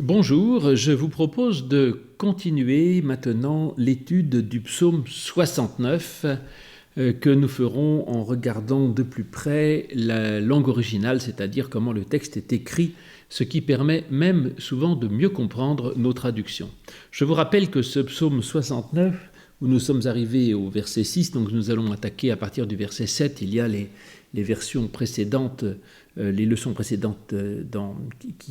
Bonjour, je vous propose de continuer maintenant l'étude du psaume 69 que nous ferons en regardant de plus près la langue originale, c'est-à-dire comment le texte est écrit, ce qui permet même souvent de mieux comprendre nos traductions. Je vous rappelle que ce psaume 69, où nous sommes arrivés au verset 6, donc nous allons attaquer à partir du verset 7, il y a les versions précédentes, les leçons précédentes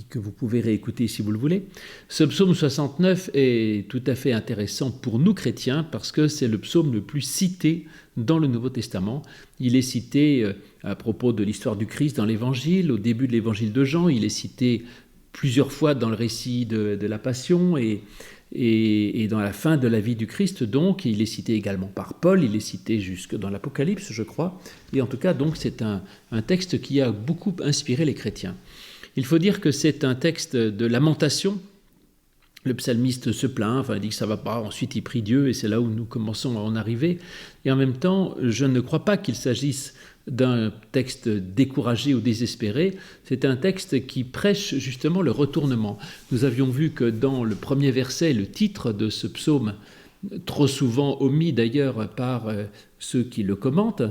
que vous pouvez réécouter si vous le voulez. Ce psaume 69 est tout à fait intéressant pour nous chrétiens parce que c'est le psaume le plus cité dans le Nouveau Testament. Il est cité à propos de l'histoire du Christ dans l'Évangile, au début de l'Évangile de Jean, il est cité plusieurs fois dans le récit de la Passion et dans la fin de la vie du Christ, donc, il est cité également par Paul, il est cité jusque dans l'Apocalypse, je crois, et en tout cas, donc, c'est un texte qui a beaucoup inspiré les chrétiens. Il faut dire que c'est un texte de lamentation. Le psalmiste se plaint, il dit que ça ne va pas, ensuite il prie Dieu, et c'est là où nous commençons à en arriver. Et en même temps, je ne crois pas qu'il s'agisse d'un texte découragé ou désespéré, c'est un texte qui prêche justement le retournement. Nous avions vu que dans le premier verset, le titre de ce psaume, trop souvent omis d'ailleurs par ceux qui le commentent,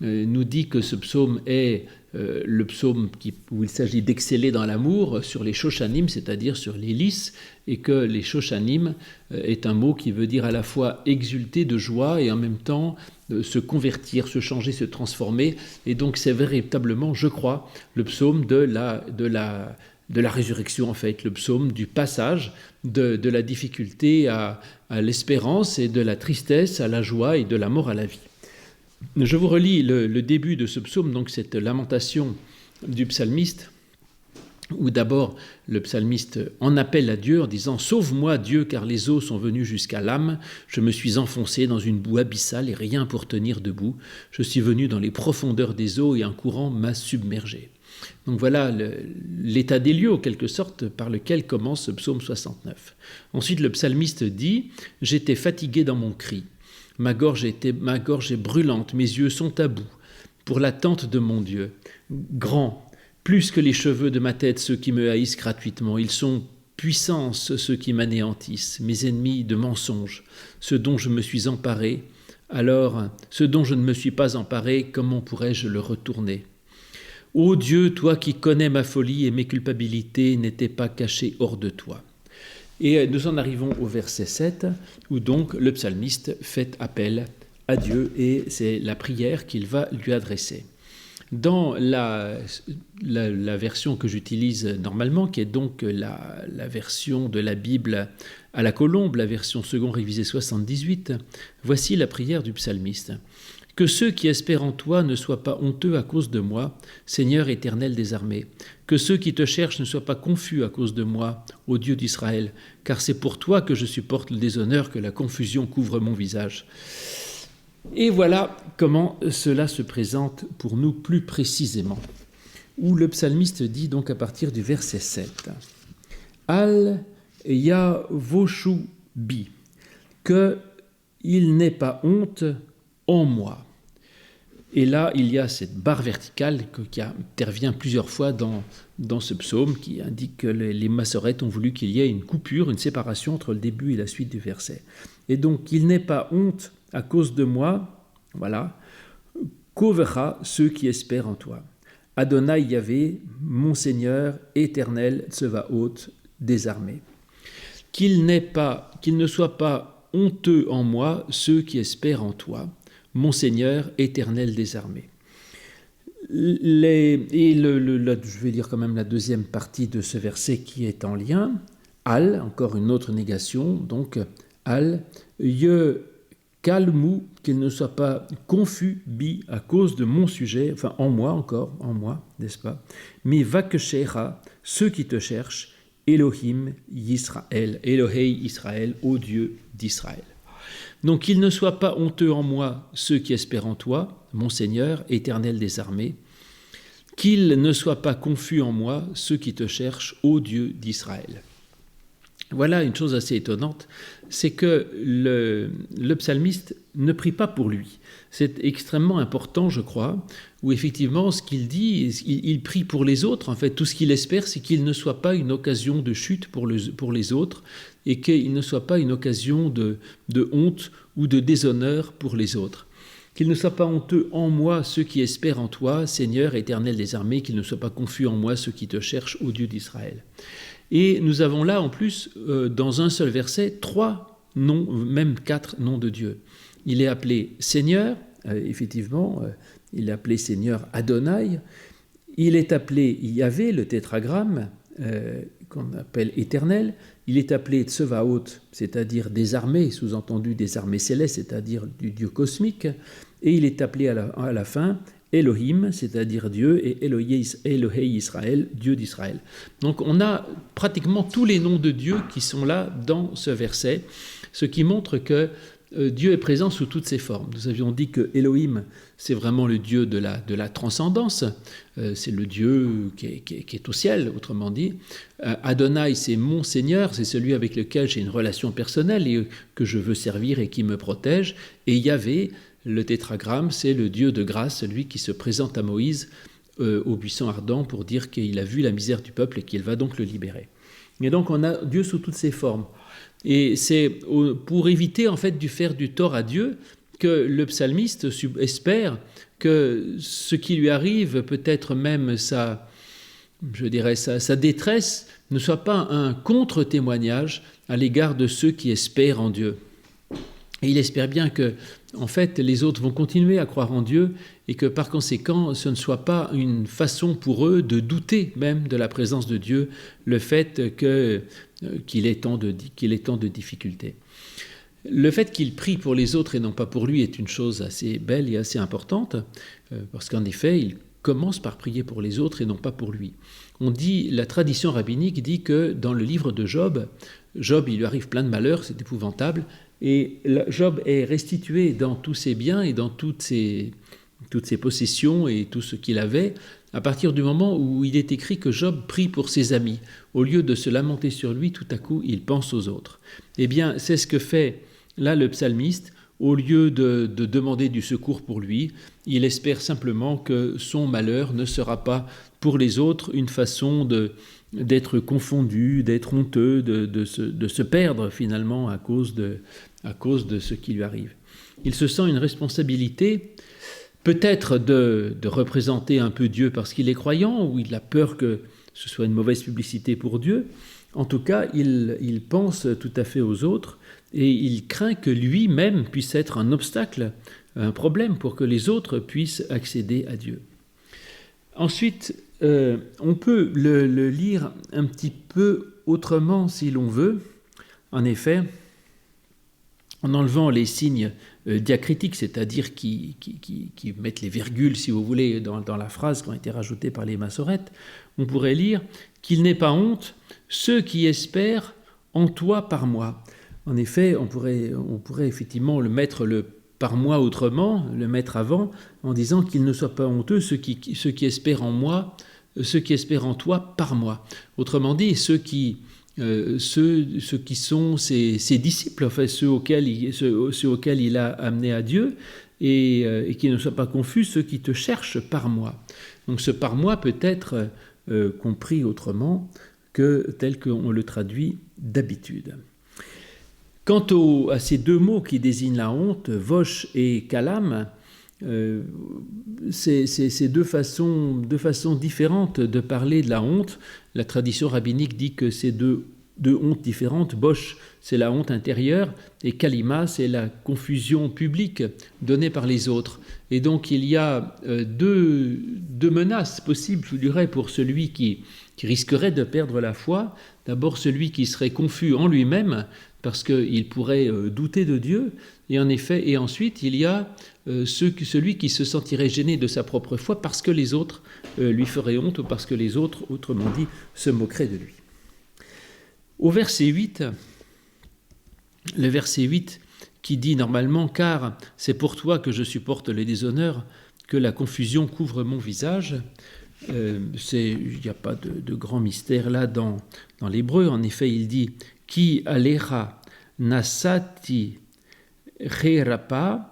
nous dit que ce psaume est le psaume où il s'agit d'exceller dans l'amour sur les shoshanim, c'est-à-dire sur les lys, et que les shoshanim est un mot qui veut dire à la fois exulter de joie et en même temps se convertir, se changer, se transformer. Et donc c'est véritablement, je crois, le psaume de la résurrection, en fait, le psaume du passage de la difficulté à l'espérance et de la tristesse à la joie et de la mort à la vie. Je vous relis le début de ce psaume, donc cette lamentation du psalmiste, où d'abord le psalmiste en appelle à Dieu en disant « Sauve-moi Dieu, car les eaux sont venues jusqu'à l'âme, je me suis enfoncé dans une boue abyssale et rien pour tenir debout, je suis venu dans les profondeurs des eaux et un courant m'a submergé. » Donc voilà l'état des lieux, en quelque sorte, par lequel commence ce psaume 69. Ensuite, le psalmiste dit « J'étais fatigué dans mon cri. Ma gorge est brûlante, mes yeux sont à bout, pour l'attente de mon Dieu. Grand, plus que les cheveux de ma tête, ceux qui me haïssent gratuitement, ils sont puissance, ceux qui m'anéantissent, mes ennemis de mensonges, ceux dont je me suis emparé. Alors, ceux dont je ne me suis pas emparé, comment pourrais-je le retourner ? Ô Dieu, toi qui connais ma folie et mes culpabilités, n'étaient pas cachés hors de toi. » Et nous en arrivons au verset 7, où donc le psalmiste fait appel à Dieu, et c'est la prière qu'il va lui adresser. Dans la version que j'utilise normalement, qui est donc la version de la Bible à la colombe, la version second révisée 78, voici la prière du psalmiste. « Que ceux qui espèrent en toi ne soient pas honteux à cause de moi, Seigneur éternel des armées. Que ceux qui te cherchent ne soient pas confus à cause de moi, ô Dieu d'Israël, car c'est pour toi que je supporte le déshonneur, que la confusion couvre mon visage. » Et voilà comment cela se présente pour nous plus précisément, où le psalmiste dit donc à partir du verset 7 « Al yavoshu bi » qu'il n'ait pas honte en moi. Et là, il y a cette barre verticale qui intervient plusieurs fois dans ce psaume, qui indique que les massorettes ont voulu qu'il y ait une coupure, une séparation entre le début et la suite du verset. Et donc, qu'il n'ait pas honte à cause de moi, voilà, qu'overa ceux qui espèrent en toi. Adonai Yahvé, mon Seigneur, éternel, Tsevaot, des armées. Qu'il ne soit pas honteux en moi ceux qui espèrent en toi, mon Seigneur, éternel des armées. Je vais lire quand même la deuxième partie de ce verset qui est en lien. Al, encore une autre négation, donc Al, ye kalmu, qu'il ne soit pas confus, bi, à cause de mon sujet, enfin en moi, n'est-ce pas? Mais vakeshera, ceux qui te cherchent, Elohim Yisraël, Elohei Israël, ô Dieu d'Israël. Donc qu'il ne soit pas honteux en moi ceux qui espèrent en toi, mon Seigneur, éternel des armées, qu'il ne soit pas confus en moi ceux qui te cherchent, ô Dieu d'Israël. Voilà une chose assez étonnante, c'est que le psalmiste ne prie pas pour lui. C'est extrêmement important, je crois, où effectivement ce qu'il dit, il prie pour les autres. En fait, tout ce qu'il espère, c'est qu'il ne soit pas une occasion de chute pour les autres et qu'il ne soit pas une occasion de honte ou de déshonneur pour les autres. Qu'il ne soit pas honteux en moi ceux qui espèrent en toi, Seigneur éternel des armées, qu'il ne soit pas confus en moi ceux qui te cherchent, ô Dieu d'Israël. Et nous avons là en plus, dans un seul verset, 3 noms, même 4 noms de Dieu. Il est appelé Seigneur, effectivement, il est appelé Seigneur Adonai, il est appelé Yahvé, le tétragramme, qu'on appelle éternel, il est appelé Tsevaot, c'est-à-dire des armées, sous-entendu des armées célestes, c'est-à-dire du Dieu cosmique, et il est appelé à la fin Elohim, c'est-à-dire Dieu, et Elohei Israël, Dieu d'Israël. Donc on a pratiquement tous les noms de Dieu qui sont là dans ce verset, ce qui montre que Dieu est présent sous toutes ses formes. Nous avions dit que Elohim, c'est vraiment le Dieu de la transcendance, c'est le Dieu qui est au ciel, autrement dit. Adonai, c'est mon Seigneur, c'est celui avec lequel j'ai une relation personnelle et que je veux servir et qui me protège. Et Yahvé, le tétragramme, c'est le Dieu de grâce, celui qui se présente à Moïse au buisson ardent pour dire qu'il a vu la misère du peuple et qu'il va donc le libérer. Et donc on a Dieu sous toutes ses formes. Et c'est pour éviter en fait de faire du tort à Dieu que le psalmiste espère que ce qui lui arrive, peut-être même sa détresse, ne soit pas un contre-témoignage à l'égard de ceux qui espèrent en Dieu. Et il espère bien que, en fait, les autres vont continuer à croire en Dieu et que, par conséquent, ce ne soit pas une façon pour eux de douter même de la présence de Dieu, le fait qu'il ait tant de difficultés. Le fait qu'il prie pour les autres et non pas pour lui est une chose assez belle et assez importante, parce qu'en effet, il commence par prier pour les autres et non pas pour lui. La tradition rabbinique dit que dans le livre de Job, il lui arrive plein de malheurs, c'est épouvantable, et Job est restitué dans tous ses biens et dans toutes ses possessions et tout ce qu'il avait, à partir du moment où il est écrit que Job prie pour ses amis. Au lieu de se lamenter sur lui, tout à coup, il pense aux autres. Eh bien, c'est ce que fait là le psalmiste. Au lieu de demander du secours pour lui, il espère simplement que son malheur ne sera pas pour les autres une façon d'être confondu, d'être honteux, de se perdre finalement à cause de ce qui lui arrive. Il se sent une responsabilité, peut-être de représenter un peu Dieu parce qu'il est croyant, ou il a peur que ce soit une mauvaise publicité pour Dieu. En tout cas, il pense tout à fait aux autres et il craint que lui-même puisse être un obstacle, un problème pour que les autres puissent accéder à Dieu. Ensuite, on peut le lire un petit peu autrement si l'on veut. En effet, en enlevant les signes diacritiques, c'est-à-dire qui mettent les virgules, si vous voulez, dans la phrase qui ont été rajoutées par les massorettes, on pourrait lire « qu'il n'ait pas honte ceux qui espèrent en toi par moi ». En effet, on pourrait effectivement le mettre par moi autrement, le mettre avant, en disant qu'il ne soit pas honteux ceux qui espèrent en moi, ceux qui espèrent en toi par moi. Autrement dit, ceux qui sont ses disciples, enfin ceux auxquels il a amené à Dieu, et qui ne soient pas confus, ceux qui te cherchent par moi. Donc ce par moi peut être compris autrement que tel qu'on le traduit d'habitude. Quant à ces deux mots qui désignent la honte, vosh et kalam, c'est deux façons différentes de parler de la honte. La tradition rabbinique dit que c'est deux hontes différentes. Bosh, c'est la honte intérieure, et kalima, c'est la confusion publique donnée par les autres. Et donc il y a deux menaces possibles, je dirais, pour celui qui risquerait de perdre la foi. D'abord celui qui serait confus en lui-même, parce qu'il pourrait douter de Dieu, et ensuite il y a celui qui se sentirait gêné de sa propre foi parce que les autres lui feraient honte, ou parce que les autres, autrement dit, se moqueraient de lui. Au verset 8, le verset 8 qui dit normalement « Car c'est pour toi que je supporte les déshonneurs, que la confusion couvre mon visage », il n'y a pas de grand mystère là dans l'hébreu. En effet, il dit Ki alecha nasati cherapa,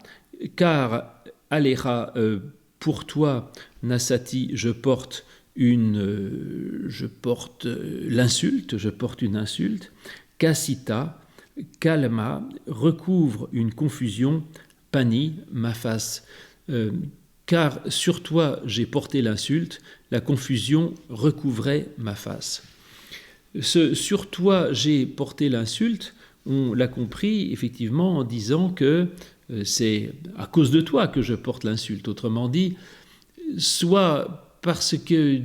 car alecha, pour toi, nasati, je porte l'insulte, je porte une insulte. Kasita, kalma, recouvre une confusion. Pani, ma face. Car sur toi j'ai porté l'insulte, la confusion recouvrait ma face. Ce sur toi j'ai porté l'insulte, on l'a compris effectivement en disant que c'est à cause de toi que je porte l'insulte. Autrement dit, soit parce que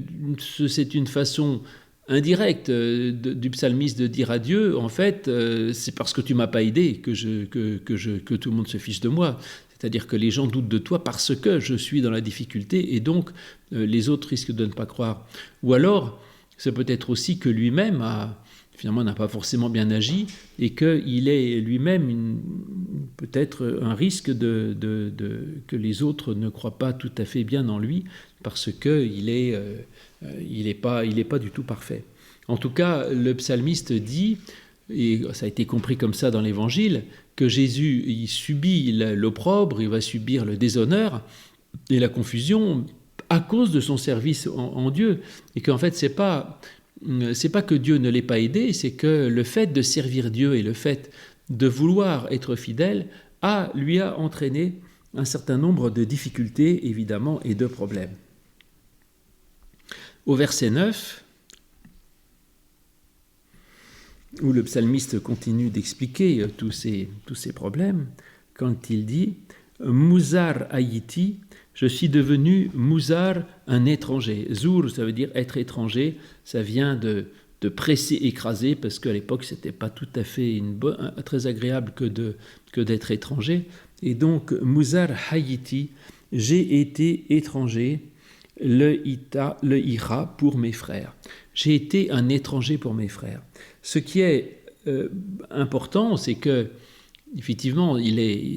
c'est une façon indirecte du psalmiste de dire à Dieu, en fait, c'est parce que tu m'as pas aidé que tout le monde se fiche de moi. C'est-à-dire que les gens doutent de toi parce que je suis dans la difficulté et donc les autres risquent de ne pas croire. Ou alors, c'est peut-être aussi que lui-même finalement n'a pas forcément bien agi et qu'il est lui-même peut-être un risque que les autres ne croient pas tout à fait bien en lui parce qu'il n'est pas du tout parfait. En tout cas, le psalmiste dit, et ça a été compris comme ça dans l'Évangile, que Jésus il subit l'opprobre, il va subir le déshonneur et la confusion à cause de son service en Dieu. Et qu'en fait, c'est pas que Dieu ne l'ait pas aidé, c'est que le fait de servir Dieu et le fait de vouloir être fidèle lui a entraîné un certain nombre de difficultés, évidemment, et de problèmes. Au verset 9, où le psalmiste continue d'expliquer tous ces problèmes, quand il dit « Mouzar Haïti », je suis devenu Mouzar, un étranger. Zour, ça veut dire être étranger, ça vient de presser, écraser, parce qu'à l'époque, ce n'était pas tout à fait très agréable que d'être étranger. Et donc, Mouzar Haïti, j'ai été étranger, le ira pour mes frères. J'ai été un étranger pour mes frères. Ce qui est important, c'est que effectivement,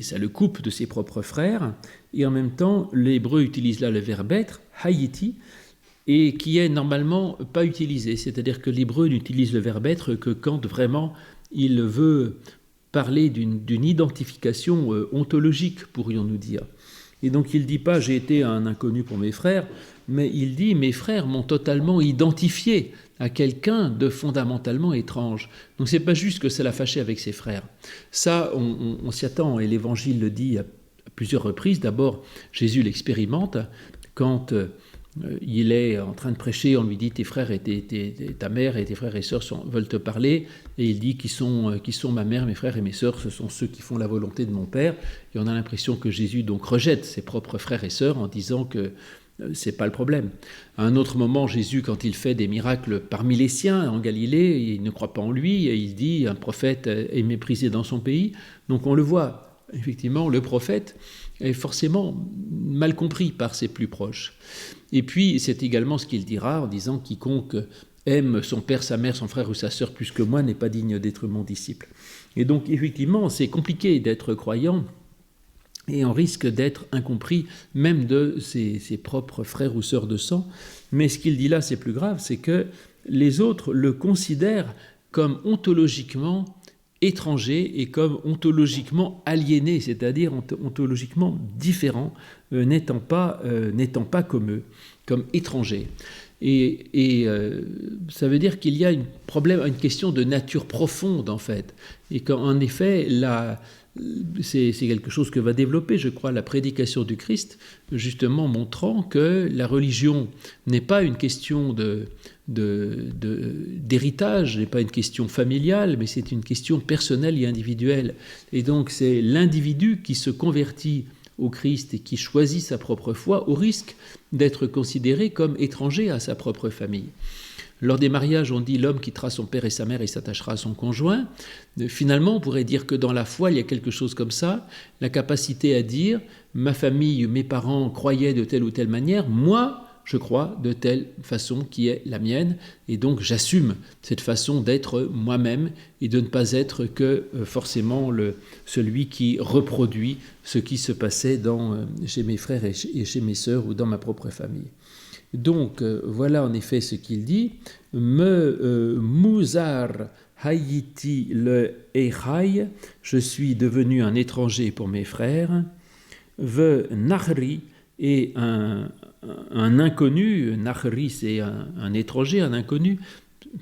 ça le coupe de ses propres frères, et en même temps, l'hébreu utilise là le verbe être, haïti, et qui est normalement pas utilisé. C'est-à-dire que l'hébreu n'utilise le verbe être que quand vraiment il veut parler d'une identification ontologique, pourrions-nous dire. Et donc il ne dit pas « j'ai été un inconnu pour mes frères », mais il dit « mes frères m'ont totalement identifié à quelqu'un de fondamentalement étrange ». Donc ce n'est pas juste que ça l'a fâché avec ses frères. Ça, on s'y attend, et l'Évangile le dit à plusieurs reprises. D'abord, Jésus l'expérimente quand il est en train de prêcher, on lui dit « tes frères et ta mère et tes frères et sœurs veulent te parler », et il dit « qui sont ma mère, mes frères et mes sœurs, ce sont ceux qui font la volonté de mon Père ». Et on a l'impression que Jésus donc rejette ses propres frères et sœurs en disant que c'est pas le problème. À un autre moment, Jésus, quand il fait des miracles parmi les siens en Galilée, il ne croit pas en lui, et il dit « un prophète est méprisé dans son pays ». Donc on le voit, effectivement, le prophète est forcément mal compris par ses plus proches. Et puis, c'est également ce qu'il dira en disant « quiconque aime son père, sa mère, son frère ou sa sœur plus que moi n'est pas digne d'être mon disciple ». Et donc, effectivement, c'est compliqué d'être croyant et on risque d'être incompris même de ses propres frères ou sœurs de sang. Mais ce qu'il dit là, c'est plus grave, c'est que les autres le considèrent comme ontologiquement étranger et comme ontologiquement aliéné, c'est-à-dire ontologiquement différent, n'étant pas comme eux, comme étranger. Et ça veut dire qu'il y a une question de nature profonde, en fait. Et qu'en effet, c'est quelque chose que va développer, je crois, la prédication du Christ, justement montrant que la religion n'est pas une question d'héritage, n'est pas une question familiale, mais c'est une question personnelle et individuelle. Et donc c'est l'individu qui se convertit au Christ et qui choisit sa propre foi au risque d'être considéré comme étranger à sa propre famille. Lors des mariages, on dit l'homme quittera son père et sa mère et s'attachera à son conjoint. Finalement, on pourrait dire que dans la foi, il y a quelque chose comme ça, la capacité à dire ma famille, mes parents croyaient de telle ou telle manière, moi, je crois de telle façon qui est la mienne, et donc j'assume cette façon d'être moi-même et de ne pas être que forcément celui qui reproduit ce qui se passait chez mes frères et chez mes sœurs ou dans ma propre famille. Donc, voilà en effet ce qu'il dit. Me muzar hayiti le echai, je suis devenu un étranger pour mes frères. Ve nahri, et un inconnu. Nahri, c'est un étranger, un inconnu.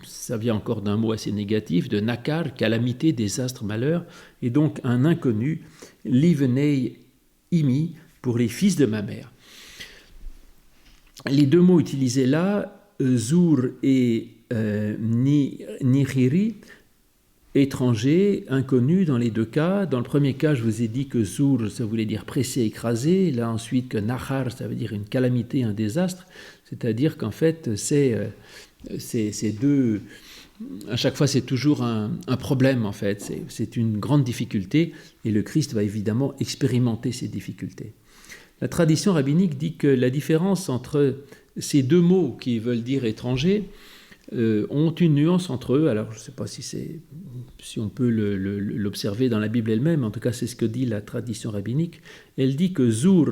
Ça vient encore d'un mot assez négatif, de nakar, calamité, désastre, malheur. Et donc, un inconnu, livenei imi, pour les fils de ma mère. Les deux mots utilisés là, Zour et Nihiri, étranger, inconnu dans les deux cas. Dans le premier cas, je vous ai dit que Zour, ça voulait dire pressé, écrasé. Là ensuite que Nahar, ça veut dire une calamité, un désastre. C'est-à-dire qu'en fait, c'est deux... À chaque fois, c'est toujours un problème, en fait. C'est une grande difficulté, et le Christ va évidemment expérimenter ces difficultés. La tradition rabbinique dit que la différence entre ces deux mots qui veulent dire étranger ont une nuance entre eux. Alors, je ne sais pas si on peut l'observer dans la Bible elle-même, en tout cas, c'est ce que dit la tradition rabbinique. Elle dit que Zour,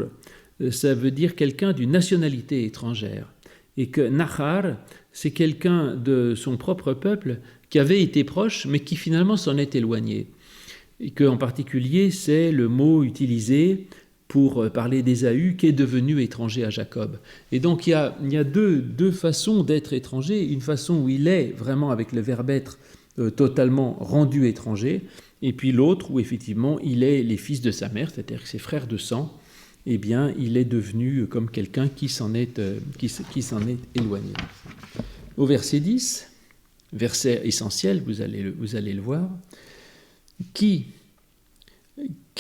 ça veut dire quelqu'un d'une nationalité étrangère, et que Nahar, c'est quelqu'un de son propre peuple qui avait été proche, mais qui finalement s'en est éloigné. Et qu'en particulier, c'est le mot utilisé pour parler d'Ésaü, qui est devenu étranger à Jacob. Et donc il y a deux façons d'être étranger, une façon où il est vraiment avec le verbe être totalement rendu étranger, et puis l'autre où effectivement il est les fils de sa mère, c'est-à-dire que ses frères de sang, eh bien il est devenu comme quelqu'un qui s'en est éloigné. Au verset 10, verset essentiel, vous allez le voir, qui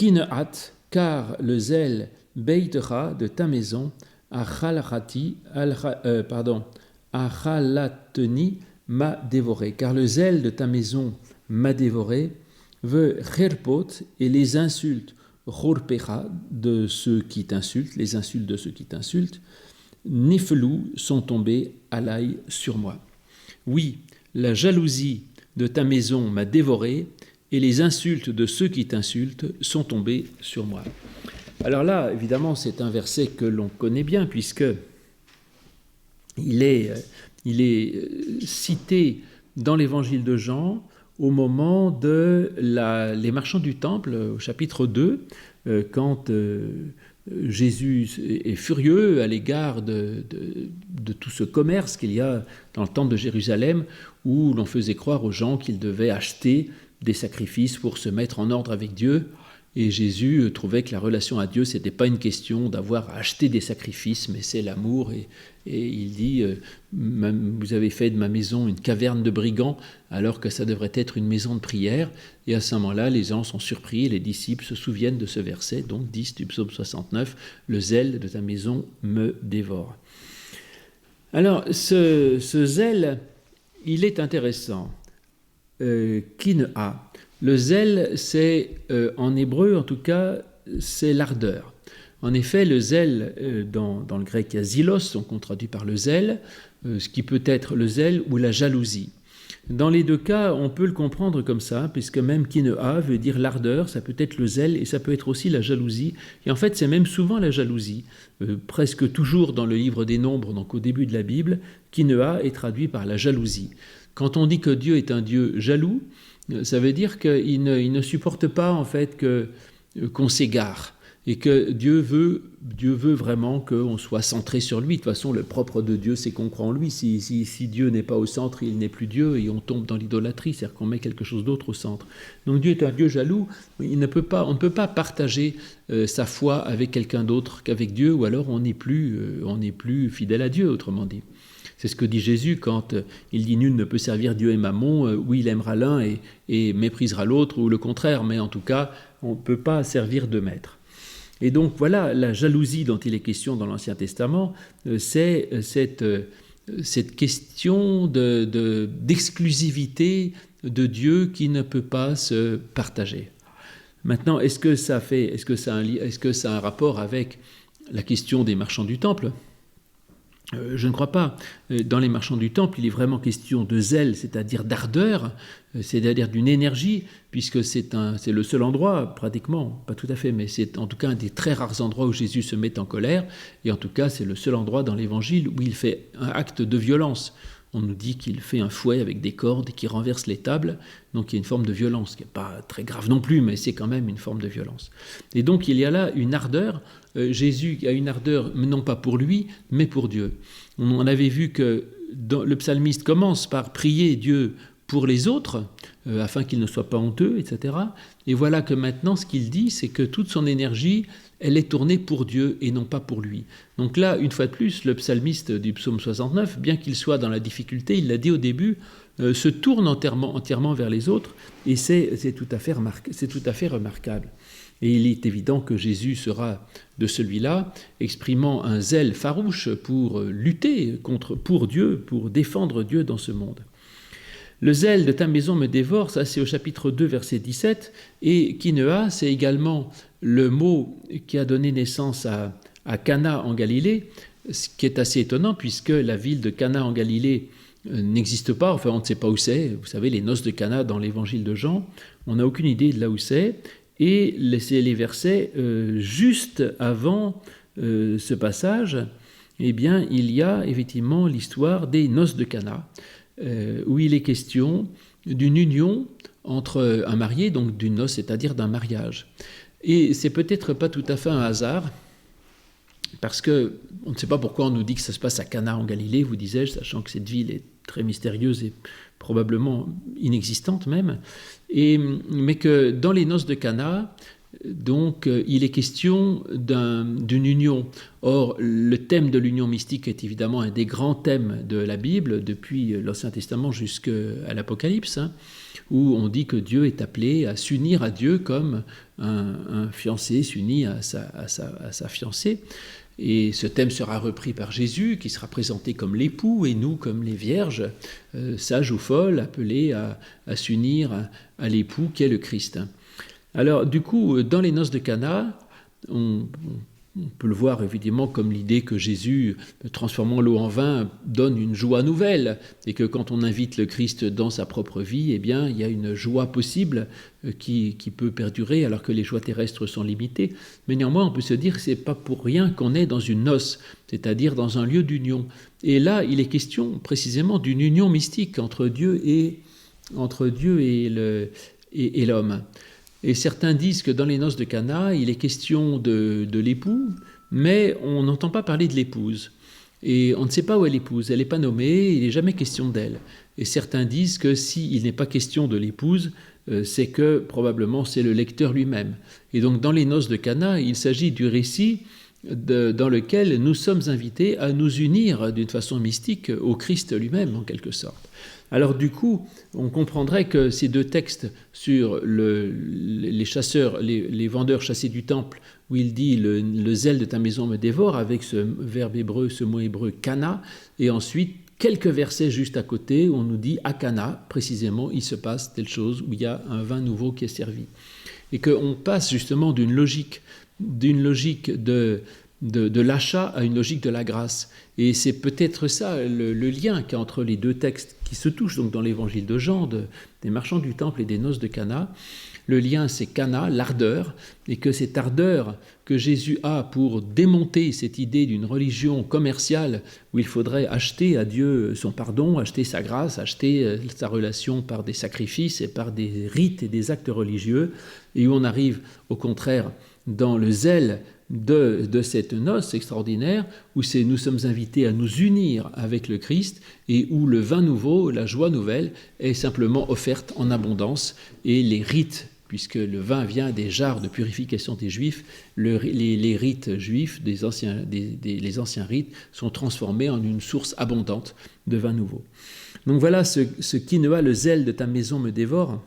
ne hâte, car le zèle beitera de ta maison, achalateni m'a dévoré. Car le zèle de ta maison m'a dévoré, veut cherpot, et les insultes, chorpecha, de ceux qui t'insultent, les insultes de ceux qui t'insultent, niflou, sont tombés alaï sur moi. Oui, la jalousie de ta maison m'a dévoré, et les insultes de ceux qui t'insultent sont tombés sur moi. Alors là, évidemment, c'est un verset que l'on connaît bien, puisque il est cité dans l'évangile de Jean au moment les marchands du temple, au chapitre 2, quand Jésus est furieux à l'égard de tout ce commerce qu'il y a dans le temple de Jérusalem, où l'on faisait croire aux gens qu'ils devaient acheter des sacrifices pour se mettre en ordre avec Dieu. Et Jésus trouvait que la relation à Dieu, ce n'était pas une question d'avoir acheté des sacrifices, mais c'est l'amour. Et il dit, vous avez fait de ma maison une caverne de brigands, alors que ça devrait être une maison de prière. Et à ce moment-là, les gens sont surpris, et les disciples se souviennent de ce verset, donc 10 du psaume 69, « Le zèle de ta maison me dévore ». Alors, ce zèle, il est intéressant. Kin'a. Le zèle, c'est, en hébreu en tout cas, c'est l'ardeur. En effet, le zèle, dans le grec, il y a zélos, on traduit par le zèle, ce qui peut être le zèle ou la jalousie. Dans les deux cas, on peut le comprendre comme ça, puisque même kin'a veut dire l'ardeur, ça peut être le zèle et ça peut être aussi la jalousie. Et en fait, c'est même souvent la jalousie. Presque toujours dans le livre des Nombres, donc au début de la Bible, kin'a est traduit par la jalousie. Quand on dit que Dieu est un Dieu jaloux, ça veut dire qu'il ne supporte pas en fait qu'on s'égare et que Dieu veut vraiment qu'on soit centré sur lui. De toute façon, le propre de Dieu, c'est qu'on croit en lui. Si Dieu n'est pas au centre, il n'est plus Dieu et on tombe dans l'idolâtrie, c'est-à-dire qu'on met quelque chose d'autre au centre. Donc Dieu est un Dieu jaloux. On ne peut pas partager sa foi avec quelqu'un d'autre qu'avec Dieu, ou alors on n'est plus fidèle à Dieu, autrement dit. C'est ce que dit Jésus quand il dit « Nul ne peut servir Dieu et Mammon », ou il aimera l'un et méprisera l'autre, ou le contraire, mais en tout cas, on ne peut pas servir deux maîtres. Et donc voilà, la jalousie dont il est question dans l'Ancien Testament, c'est cette question d'exclusivité de Dieu qui ne peut pas se partager. Maintenant, est-ce que ça a un rapport avec la question des marchands du temple ? Je ne crois pas. Dans les marchands du temple, il est vraiment question de zèle, c'est-à-dire d'ardeur, c'est-à-dire d'une énergie, puisque c'est le seul endroit, pratiquement, pas tout à fait, mais c'est en tout cas un des très rares endroits où Jésus se met en colère, et en tout cas c'est le seul endroit dans l'Évangile où il fait un acte de violence. On nous dit qu'il fait un fouet avec des cordes et qu'il renverse les tables, donc il y a une forme de violence, qui n'est pas très grave non plus, mais c'est quand même une forme de violence. Et donc il y a là une ardeur. Jésus a une ardeur, non pas pour lui, mais pour Dieu. On avait vu que le psalmiste commence par prier Dieu pour les autres, afin qu'ils ne soient pas honteux, etc. Et voilà que maintenant, ce qu'il dit, c'est que toute son énergie, elle est tournée pour Dieu et non pas pour lui. Donc là, une fois de plus, le psalmiste du psaume 69, bien qu'il soit dans la difficulté, il l'a dit au début, se tourne entièrement vers les autres, et c'est tout à fait remarquable. Et il est évident que Jésus sera de celui-là, exprimant un zèle farouche pour lutter pour Dieu, pour défendre Dieu dans ce monde. Le zèle de ta maison me dévore, ça c'est au chapitre 2, verset 17, et Kinea, c'est également le mot qui a donné naissance à Cana en Galilée, ce qui est assez étonnant puisque la ville de Cana en Galilée n'existe pas, enfin on ne sait pas où c'est, vous savez les noces de Cana dans l'évangile de Jean, on n'a aucune idée de là où c'est, et c'est les versets juste avant ce passage, eh bien il y a effectivement l'histoire des noces de Cana, où il est question d'une union entre un marié, donc d'une noce, c'est-à-dire d'un mariage. Et c'est peut-être pas tout à fait un hasard, parce que on ne sait pas pourquoi on nous dit que ça se passe à Cana en Galilée, vous disais-je, sachant que cette ville est très mystérieuse et probablement inexistante même, mais que dans les noces de Cana, donc il est question d'une union. Or, le thème de l'union mystique est évidemment un des grands thèmes de la Bible, depuis l'Ancien Testament jusqu'à l'Apocalypse, où on dit que Dieu est appelé à s'unir à Dieu comme un fiancé s'unit à sa fiancée. Et ce thème sera repris par Jésus, qui sera présenté comme l'époux, et nous comme les vierges, sages ou folles, appelées à s'unir à l'époux qui est le Christ. Alors, du coup, dans les noces de Cana, on peut le voir évidemment comme l'idée que Jésus, transformant l'eau en vin, donne une joie nouvelle, et que quand on invite le Christ dans sa propre vie, eh bien, il y a une joie possible qui peut perdurer, alors que les joies terrestres sont limitées. Mais néanmoins, on peut se dire que ce n'est pas pour rien qu'on est dans une noce, c'est-à-dire dans un lieu d'union. Et là, il est question précisément d'une union mystique entre Dieu et l'homme. Et certains disent que dans les noces de Cana, il est question de l'époux, mais on n'entend pas parler de l'épouse. Et on ne sait pas où est l'épouse, elle n'est pas nommée, il n'est jamais question d'elle. Et certains disent que s'il n'est pas question de l'épouse, c'est que probablement c'est le lecteur lui-même. Et donc dans les noces de Cana, il s'agit du récit dans lequel nous sommes invités à nous unir d'une façon mystique au Christ lui-même, en quelque sorte. Alors du coup, on comprendrait que ces deux textes sur les chasseurs, les vendeurs chassés du temple, où il dit le zèle de ta maison me dévore, avec ce verbe hébreu, ce mot hébreu Cana, et ensuite quelques versets juste à côté où on nous dit à Cana, précisément, il se passe telle chose, où il y a un vin nouveau qui est servi. Et qu'on passe justement d'une logique de l'achat à une logique de la grâce. Et c'est peut-être ça le lien qu'il y a entre les deux textes qui se touchent donc dans l'évangile de Jean, des marchands du temple et des noces de Cana. Le lien, c'est Cana, l'ardeur, et que cette ardeur que Jésus a pour démonter cette idée d'une religion commerciale où il faudrait acheter à Dieu son pardon, acheter sa grâce, acheter sa relation par des sacrifices et par des rites et des actes religieux, et où on arrive au contraire dans le zèle de cette noce extraordinaire, où nous sommes invités à nous unir avec le Christ, et où le vin nouveau, la joie nouvelle, est simplement offerte en abondance, et les rites, puisque le vin vient des jarres de purification des Juifs, les rites juifs, les anciens rites, sont transformés en une source abondante de vin nouveau. Donc voilà ce Kinea, le zèle de ta maison me dévore,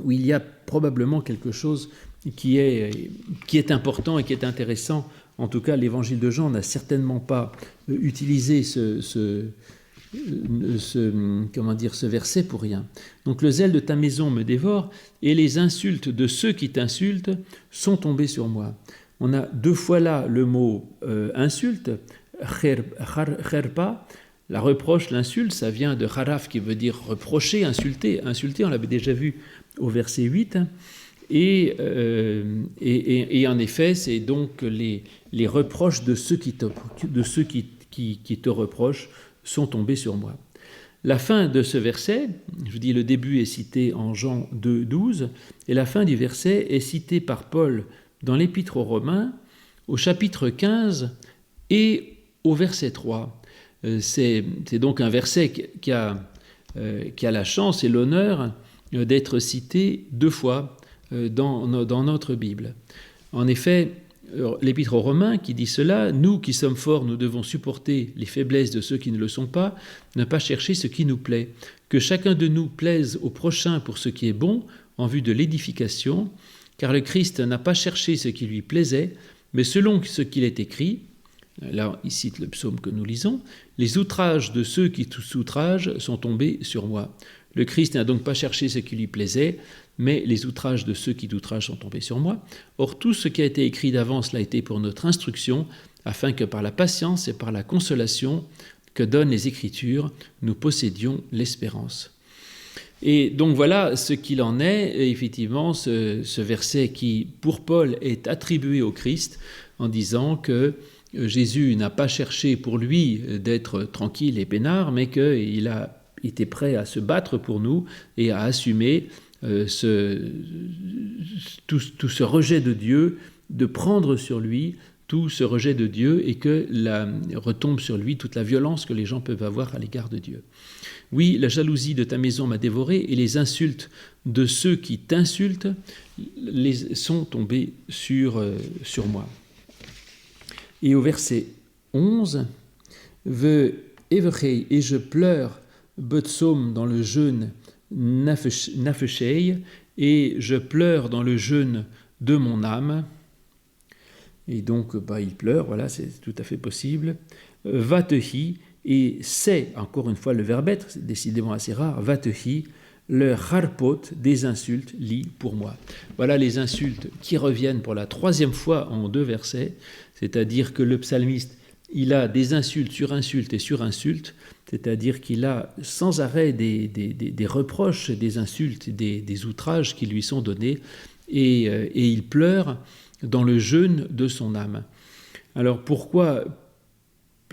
où il y a probablement quelque chose qui est important et qui est intéressant. En tout cas, l'évangile de Jean n'a certainement pas utilisé ce verset pour rien. Donc le zèle de ta maison me dévore, et les insultes de ceux qui t'insultent sont tombés sur moi. On a deux fois là le mot insulte, cherpa, la reproche, l'insulte, ça vient de haraf qui veut dire reprocher, insulter. Insulter, on l'avait déjà vu au verset 8. Et en effet, c'est donc les reproches de ceux qui te reprochent sont tombés sur moi. La fin de ce verset, je vous dis le début est cité en Jean 2, 12, et la fin du verset est citée par Paul dans l'Épître aux Romains au chapitre 15 et au verset 3. C'est donc un verset qui a la chance et l'honneur d'être cité 2 fois dans notre Bible. En effet, l'Épître aux Romains qui dit cela, « Nous qui sommes forts, nous devons supporter les faiblesses de ceux qui ne le sont pas, ne pas chercher ce qui nous plaît. Que chacun de nous plaise au prochain pour ce qui est bon, en vue de l'édification, car le Christ n'a pas cherché ce qui lui plaisait, mais selon ce qu'il est écrit, » là il cite le psaume que nous lisons, « Les outrages de ceux qui s'outragent sont tombés sur moi. » Le Christ n'a donc pas cherché ce qui lui plaisait, mais les outrages de ceux qui t'outragent sont tombés sur moi. Or, tout ce qui a été écrit d'avance l'a été pour notre instruction, afin que par la patience et par la consolation que donnent les Écritures, nous possédions l'espérance. Et donc voilà ce qu'il en est, effectivement, ce verset qui, pour Paul, est attribué au Christ, en disant que Jésus n'a pas cherché pour lui d'être tranquille et peinard, mais qu'il a été prêt à se battre pour nous et à assumer tout ce rejet de Dieu, de prendre sur lui tout ce rejet de Dieu et que retombe sur lui toute la violence que les gens peuvent avoir à l'égard de Dieu. Oui, la jalousie de ta maison m'a dévoré et les insultes de ceux qui t'insultent sont tombés sur moi. Et au verset 11, « Ve evrei, et je pleure, Botsom dans le jeûne Nafeshei, et je pleure dans le jeûne de mon âme. » Et donc, il pleure, voilà, c'est tout à fait possible. Vatehi, et c'est, encore une fois, le verbe être, c'est décidément assez rare, Vatehi, le harpot des insultes lit pour moi. Voilà les insultes qui reviennent pour la 3e fois en 2 versets, c'est-à-dire que le psalmiste, il a des insultes sur insultes et sur insultes, c'est-à-dire qu'il a sans arrêt des reproches, des insultes, des outrages qui lui sont donnés, et il pleure dans le jeûne de son âme. Alors pourquoi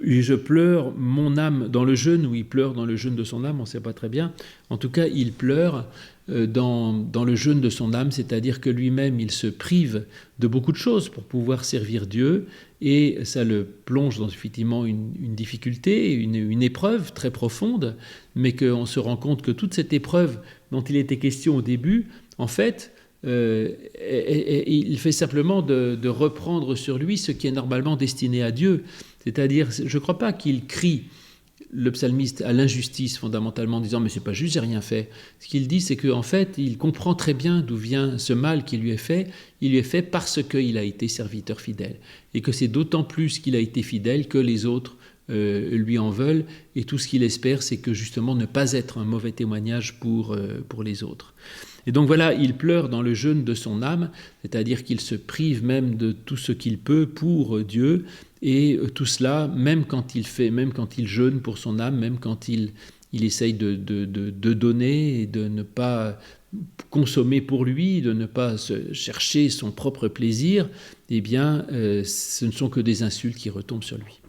je pleure mon âme dans le jeûne, ou il pleure dans le jeûne de son âme, on ne sait pas très bien. En tout cas, il pleure dans le jeûne de son âme, c'est-à-dire que lui-même, il se prive de beaucoup de choses pour pouvoir servir Dieu, et ça le plonge dans effectivement une difficulté, une épreuve très profonde, mais qu'on se rend compte que toute cette épreuve dont il était question au début, en fait, il fait simplement de reprendre sur lui ce qui est normalement destiné à Dieu. C'est-à-dire, je ne crois pas qu'il crie, le psalmiste, à l'injustice fondamentalement, en disant « mais c'est pas juste, j'ai rien fait ». Ce qu'il dit, c'est qu'en fait, il comprend très bien d'où vient ce mal qui lui est fait. Il lui est fait parce qu'il a été serviteur fidèle. Et que c'est d'autant plus qu'il a été fidèle que les autres lui en veulent. Et tout ce qu'il espère, c'est que justement ne pas être un mauvais témoignage pour les autres. Et donc voilà, il pleure dans le jeûne de son âme, c'est-à-dire qu'il se prive même de tout ce qu'il peut pour Dieu, et tout cela, même quand il jeûne pour son âme, même quand il essaye de donner et de ne pas consommer pour lui, de ne pas chercher son propre plaisir, eh bien, ce ne sont que des insultes qui retombent sur lui.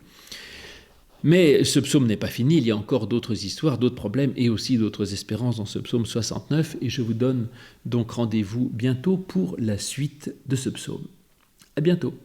Mais ce psaume n'est pas fini, il y a encore d'autres histoires, d'autres problèmes et aussi d'autres espérances dans ce psaume 69, et je vous donne donc rendez-vous bientôt pour la suite de ce psaume. À bientôt.